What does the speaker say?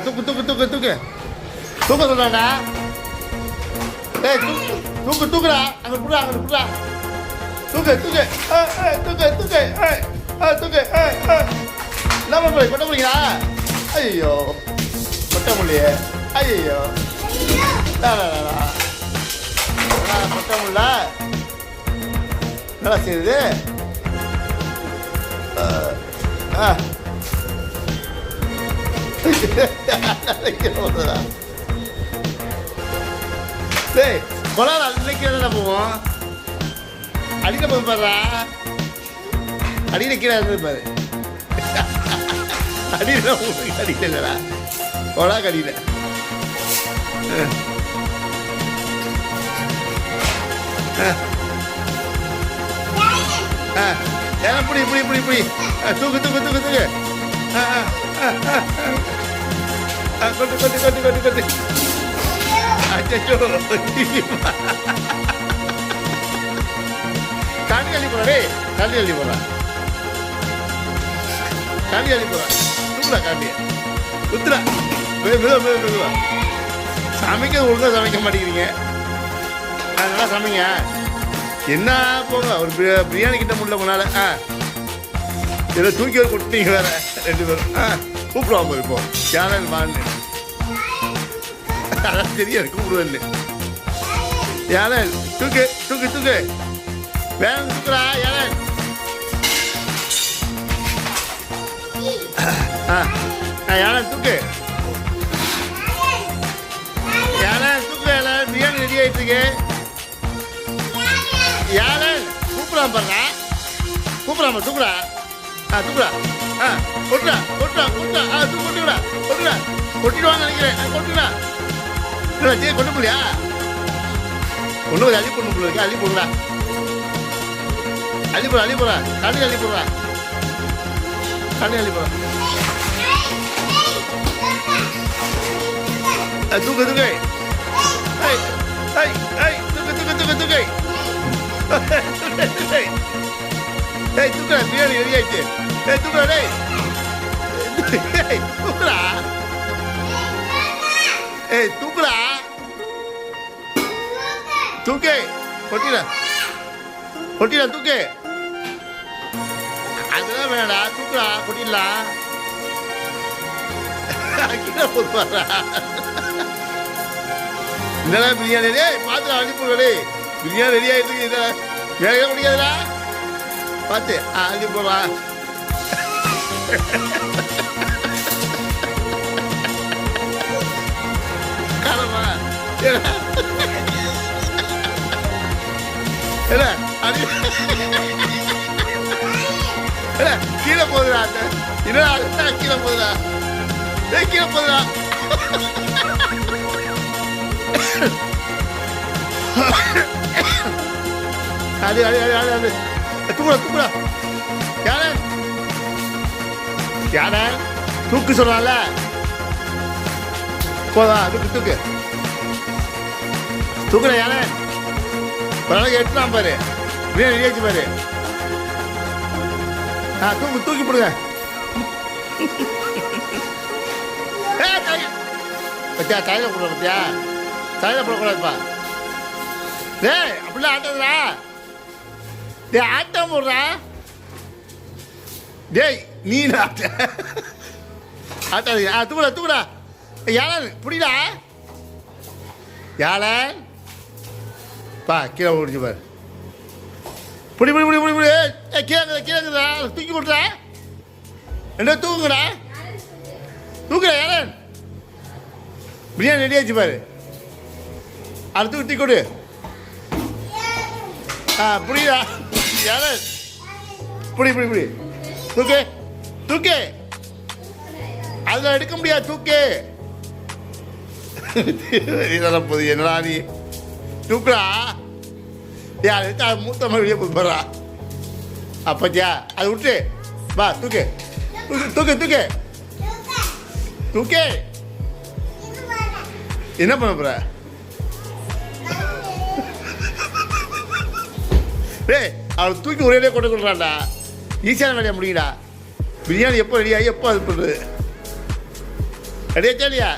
தூக்கு தூக்கு தூக்கு தூக்கு தூக்க சொல்றாடா. ஏய் தூக்கு தூக்குடா. அங்கே புடுறா அங்கே புடுறா. தூக்கு தூக்கு தூக்கு தூக்கு தூக்கு. என்ன பண்ணுற கொட்ட முடியுங்களா? ஐயோ கொட்ட முடியே. ஐயோ கொட்ட முடியல. நல்லா செய்யுது. டேய் கொலால அன்னைக்கு தான் போவோம். அடிக்க போய் பாடுறா. அடிக்கிற கீழே இருந்து பாரு. அடியில அடிக்கலடா. கொலா கடியில ஏன்னா புடி புடி புடி புடி. தூக்கு தூக்கு தூக்கு தூக்கு. கொட்டு கொட்டு கொட்டு கொட்டு கொட்டு. அச்சோ தண்ணி அள்ளி போறா. டே தண்ணி அள்ளி போறா. தண்ணி அள்ளி போறா. தூக்குடா காண்டிய குத்துடா. மெதுவா மெதுவா மெதுவா. சமைக்க ஒழுங்காக சமைக்க மாட்டேங்கிறீங்க. நல்லா சமைங்க. என்ன போங்க ஒரு பிரியாணி கிட்ட முடியல முன்னால. இதை தூக்கி ஒரு கொடுத்தீங்க வேற 2 பேரும். கூப்பிடுவாங்க இப்போ யாரும் வான்னு. அதான் தெரியாது கூப்பிடுவேன்னு. யாரன் தூக்கு தூக்கு தூக்கு. வேணும் தூக்குறா யாரன். யாரன் தூக்கு. யாரன் தூக்கு. யாரன் பிரியாணி ரெடி ஆயிட்டு இருக்கு. யாரன் கூப்பிடாம பாருங்க. கூப்பிடாம தூக்குறா. தூக்குறா. கொட்டுறா கொட்டுறா கொட்டுறா. தூக்கு கொட்டுடா கொட்டுடா. கொட்டிடுவான்னு நினைக்கிறேன். கொட்டுடா. இல்லை கொண்டு போலியா? ஒன்று போய் அள்ளி பொண்ணு போல அள்ளி போடுறா. அள்ளி போடுறா அள்ளி போடுறா. தண்ணி அள்ளி போடுறா. தண்ணி அள்ளி போடுறா. தூக்கு தூக்கு. தூக்கு தூக்கு தூக்கு தூக்கு. தூக்குறா. பிரியாணி ரெடி ஆயிடுச்சு. தூக்குறா. டேய் தூக்குறா. தூக்குறா. தூக்கு கொட்டிடா கொட்டிடா தூக்கு. அதெல்லாம் வேணா தூக்குறா. கொட்டிடலாம். கீழே போடுவாரா. என்னடா பிரியாணி ரெடி. பார்த்து அள்ளி போடுறே. பிரியாணி ரெடி ஆகிட்டு இருக்கு. வேலையே முடியாதுடா. பார்த்து அள்ளி போடுறா. காலமா கீழே போகுதுடா. என்னடா கீழே போகுதா. கீழே போகுதுடா. அது அது அது அது அது தூக்குடா தூக்குடா. யார யார தூக்கு சொல்றான்ல. போதா தூக்கு தூக்கு தூக்குற. யார பரவாயில்ல எடுத்துலாம் பாரு. பிரியாணி ரெடியாச்சு பாரு. தூக்கு தூக்கி போடுங்க. பத்தியா தைல போடுற. பத்தியா தைல போடக்கூடாதுப்பா. டேய் அப்படிலாம் ஆட்டாதுடா. டேய் ஆட்டம் போடுறா. டேய் நீ ஆட்ட ஆட்டாது. தூக்குடா தூக்குடா. யாழன் புடிடா. யாழன் பா கீழே ஓடிச்சு பாரு. புடி புடி புடி புடி புடி. கீழே கீழேங்கடா. தூக்கி கொடுறா. என்ன தூக்குங்கடா. தூக்குடா யாழன். பிரியாணி ரெடி ஆச்சு பாரு. அடுத்து டீ கொடு. புரியுதா யாழன். புடி புடி புடி. தூக்கு தூக்கு. அதில் எடுக்க முடியாது. தூக்கு. இதெல்லாம் போது என்னடா நீ. தூக்குடா. யார் எடுத்து அது மூத்த வெளியே போடுறா. அப்பத்தியா அது விட்டு வா. தூக்கு தூக்கு தூக்கு தூக்கு. என்ன பண்ண போற. டேய் அவள் தூக்கி ஒரே கொண்டு கொடுறான்டா. ஈஸியான வேலையை முடியுடா. பிரியாணி எப்போ ரெடி ஆகி எப்போ அது பண்ணுறது. ரெடியாச்சா இல்லையா